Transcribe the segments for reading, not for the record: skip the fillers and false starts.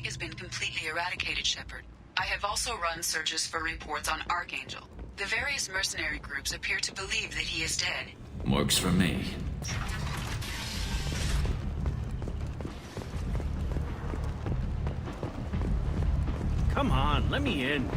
Has been completely eradicated, Shepard. I have also run searches for reports on Archangel. The various mercenary groups appear to believe that he is dead. Works for me. Come on, let me in.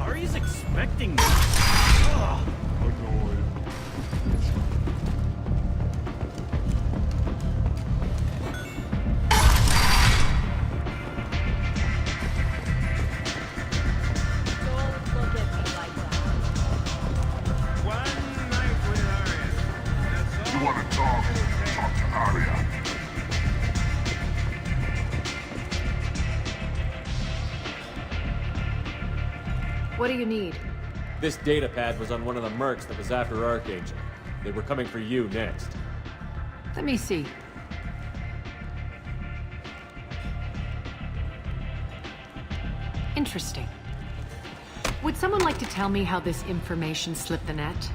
Ari's expecting me. Ugh. What do you need? This data pad was on one of the mercs that was after Archangel. They were coming for you next. Let me see. Interesting. Would someone like to tell me how this information slipped the net?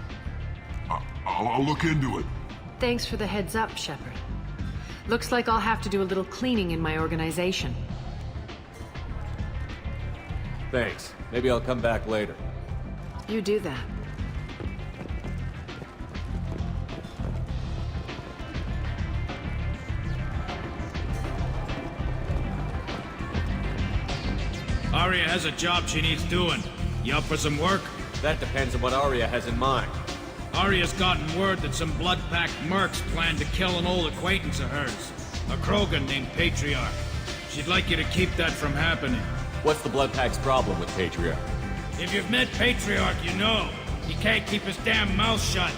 I'll look into it. Thanks for the heads up, Shepard. Looks like I'll have to do a little cleaning in my organization. Thanks. Maybe I'll come back later. You do that. Aria has a job she needs doing. You up for some work? That depends on what Aria has in mind. Aria's gotten word that some blood-packed mercs plan to kill an old acquaintance of hers. A Krogan named Patriarch. She'd like you to keep that from happening. What's the Blood Pack's problem with Patriarch? If you've met Patriarch, you know. He can't keep his damn mouth shut.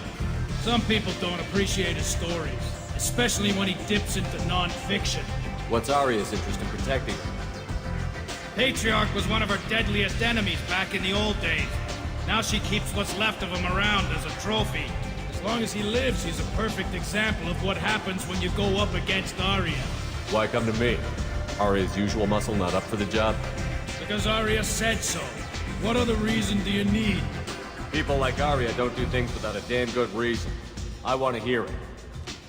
Some people don't appreciate his stories, especially when he dips into non-fiction. What's Aria's interest in protecting her? Patriarch was one of her deadliest enemies back in the old days. Now she keeps what's left of him around as a trophy. As long as he lives, he's a perfect example of what happens when you go up against Aria. Why come to me? Aria's usual muscle not up for the job? Because Aria said so. What other reason do you need? People like Aria don't do things without a damn good reason. I want to hear it.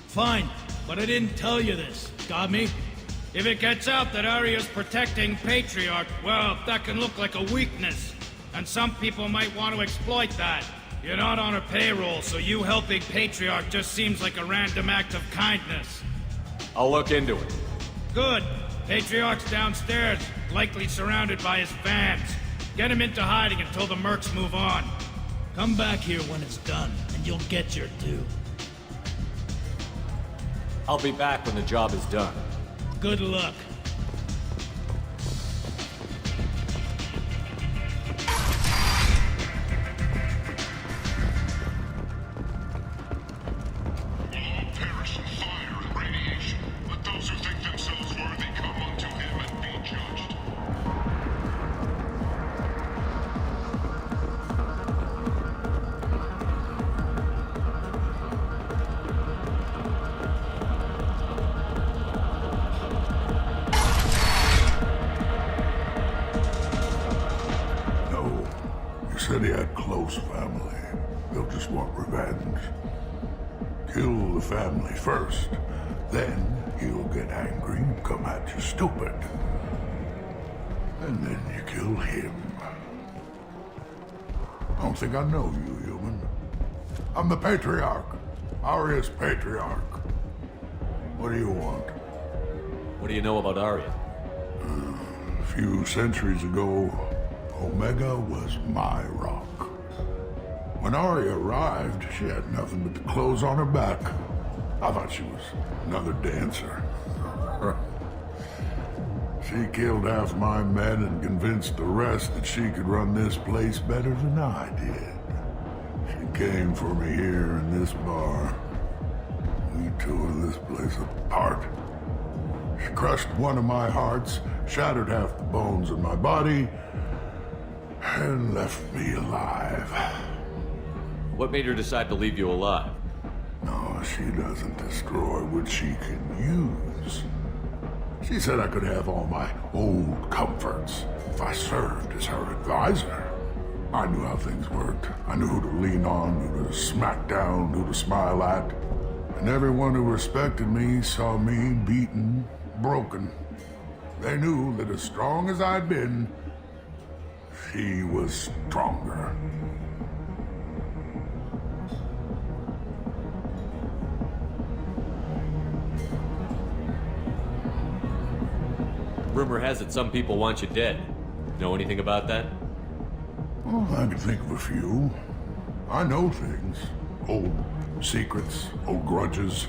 Fine, but I didn't tell you this. Got me? If it gets out that Aria's protecting Patriarch, well, that can look like a weakness. And some people might want to exploit that. You're not on her payroll, so you helping Patriarch just seems like a random act of kindness. I'll look into it. Good. Patriarch's downstairs, likely surrounded by his fans. Get him into hiding until the mercs move on. Come back here when it's done, and you'll get your due. I'll be back when the job is done. Good luck. Said he had close family. They'll just want revenge. Kill the family first, then he'll get angry and come at you stupid. And then you kill him. I don't think I know you, human. I'm the Patriarch. Aria's Patriarch. What do you want? What do you know about Aria? A few centuries ago, Omega was my rock. When Aria arrived, she had nothing but the clothes on her back. I thought she was another dancer. She killed half my men and convinced the rest that she could run this place better than I did. She came for me here in this bar. We tore this place apart. She crushed one of my hearts, shattered half the bones in my body, and left me alive. What made her decide to leave you alive? No, she doesn't destroy what she can use. She said I could have all my old comforts if I served as her advisor. I knew how things worked. I knew who to lean on, who to smack down, who to smile at. And everyone who respected me saw me beaten, broken. They knew that as strong as I'd been, she was stronger. Rumor has it some people want you dead. Know anything about that? Oh, I can think of a few. I know things. Old secrets, old grudges.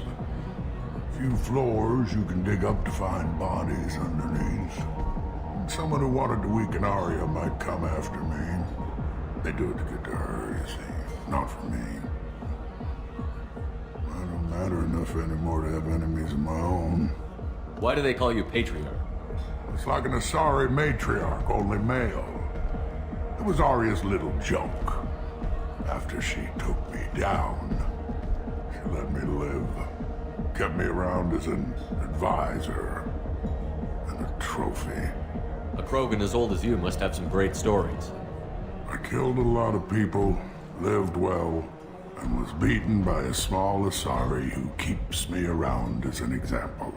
Few floors you can dig up to find bodies underneath. Someone who wanted to weaken Arya might come after me. They do it to get to her, you see. Not for me. I don't matter enough anymore to have enemies of my own. Why do they call you Patriarch? It's like an Asari matriarch, only male. It was Arya's little joke. After she took me down, she let me live. Kept me around as an advisor and a trophy. A Krogan as old as you must have some great stories. I killed a lot of people, lived well, and was beaten by a small Asari who keeps me around as an example.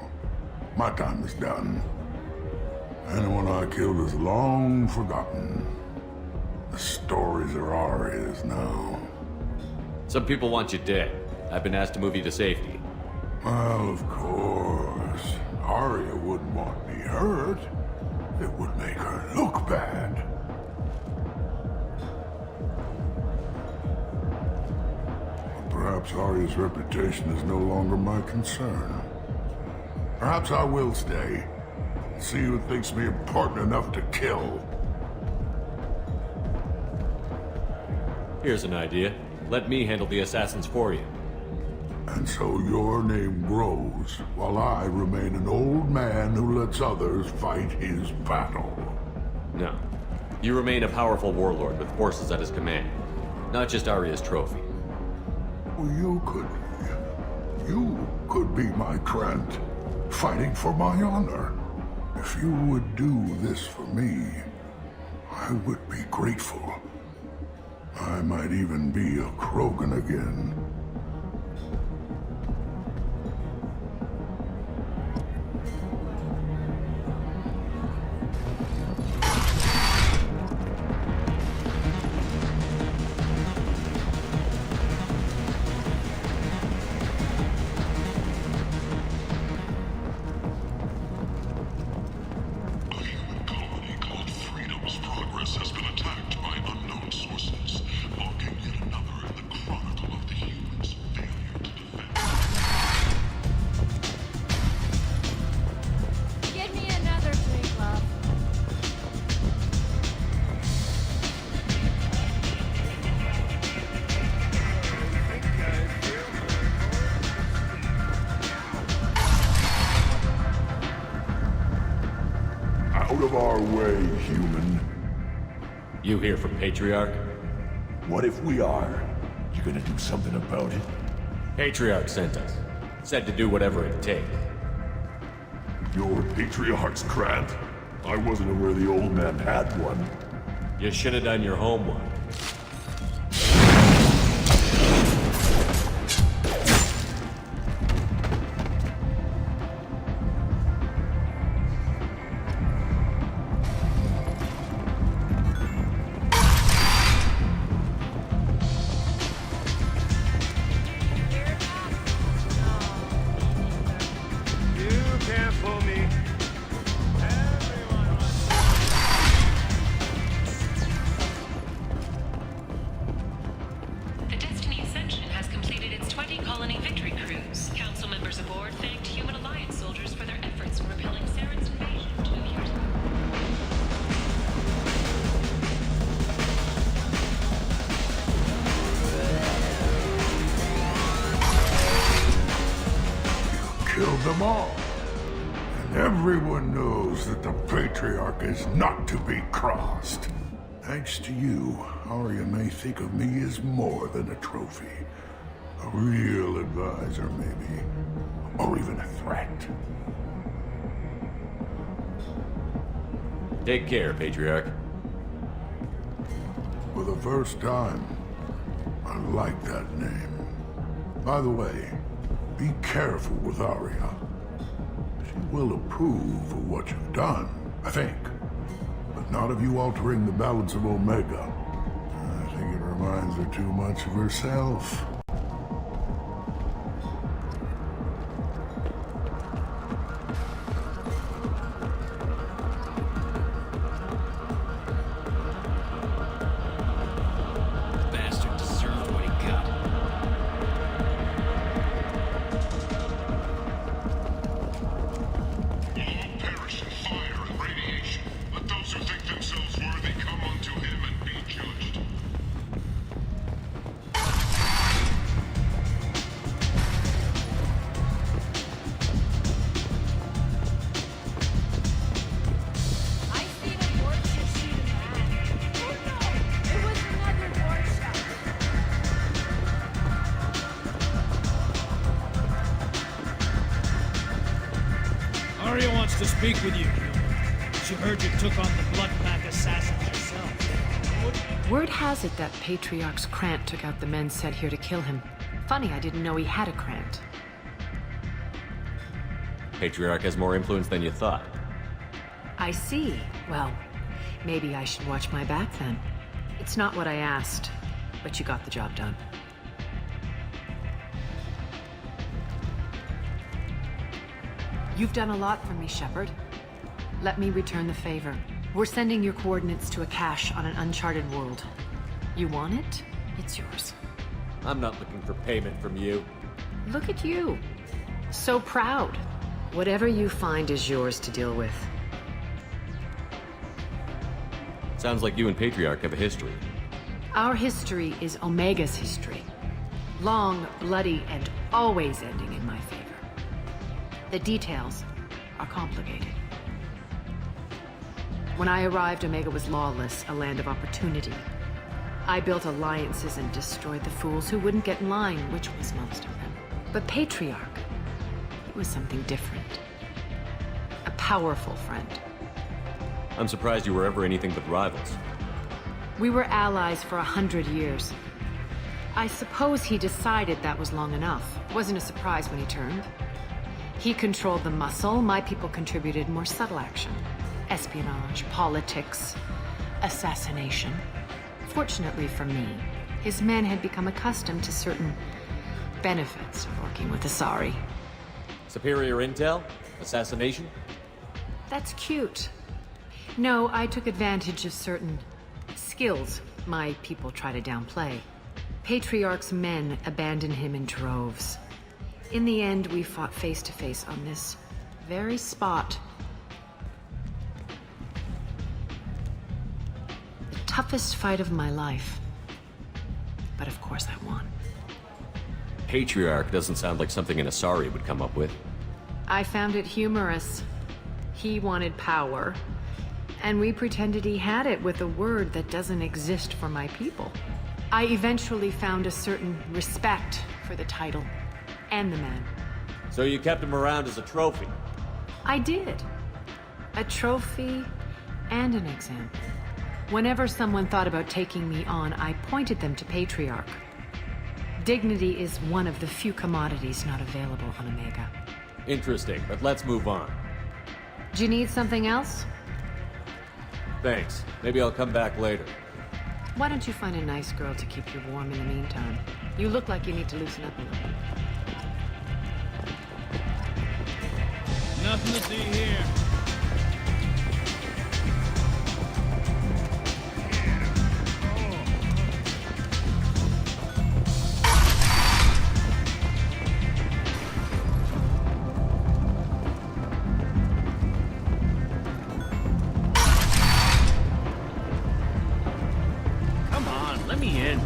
My time is done. Anyone I killed is long forgotten. The stories are Arya's now. Some people want you dead. I've been asked to move you to safety. Well, of course. Arya wouldn't want me hurt. It would make her look bad. But perhaps Arya's reputation is no longer my concern. Perhaps I will stay. See who thinks me important enough to kill. Here's an idea. Let me handle the assassins for you. And so your name grows, while I remain an old man who lets others fight his battle. No. You remain a powerful warlord with forces at his command. Not just Arya's trophy. Well, you could be my Trent, fighting for my honor. If you would do this for me, I would be grateful. I might even be a Krogan again. Out of our way, human. You here from Patriarch? What if we are? You gonna do something about it? Patriarch sent us. Said to do whatever it takes. Your Patriarch's Grant? I wasn't aware the old man had one. You should have done your homework. Killed them all. And everyone knows that the Patriarch is not to be crossed. Thanks to you, Arya may think of me as more than a trophy. A real advisor, maybe. Or even a threat. Take care, Patriarch. For the first time, I like that name. By the way, be careful with Arya. She will approve of what you've done, I think. But not of you altering the balance of Omega. I think it reminds her too much of herself. Bastard deserved what he got. All perish in fire and radiation. Let those who think themselves worthy come unto him and be judged. I seen a warship shoot a man. Oh no! It was another warship. Arya wants to speak with you, human. She heard you took on the Bloodpack assassins yourself. Word has it that Patriarch's Krant took out the men sent here to kill him. Funny, I didn't know he had a Krant. Patriarch has more influence than you thought. I see. Well, maybe I should watch my back then. It's not what I asked, but you got the job done. You've done a lot for me, Shepard. Let me return the favor. We're sending your coordinates to a cache on an uncharted world. You want it? It's yours. I'm not looking for payment from you. Look at you. So proud. Whatever you find is yours to deal with. Sounds like you and Patriarch have a history. Our history is Omega's history. Long, bloody, and always ending in my favor. The details are complicated. When I arrived, Omega was lawless, a land of opportunity. I built alliances and destroyed the fools who wouldn't get in line, which was most of them. But Patriarch, it was something different. A powerful friend. I'm surprised you were ever anything but rivals. We were allies for 100 years. I suppose he decided that was long enough. Wasn't a surprise when he turned. He controlled the muscle, my people contributed more subtle action. Espionage, politics, assassination. Fortunately for me, his men had become accustomed to certain benefits of working with Asari. Superior intel? Assassination? That's cute. No, I took advantage of certain skills my people try to downplay. Patriarch's men abandoned him in droves. In the end, we fought face to face on this very spot. The toughest fight of my life. But of course I won. Patriarch doesn't sound like something an Asari would come up with. I found it humorous. He wanted power, and we pretended he had it with a word that doesn't exist for my people. I eventually found a certain respect for the title and the man. So you kept him around as a trophy? I did. A trophy and an example. Whenever someone thought about taking me on, I pointed them to Patriarch. Dignity is one of the few commodities not available on Omega. Interesting, but let's move on. Do you need something else? Thanks. Maybe I'll come back later. Why don't you find a nice girl to keep you warm in the meantime? You look like you need to loosen up a little. Nothing to see here. Come on, let me in.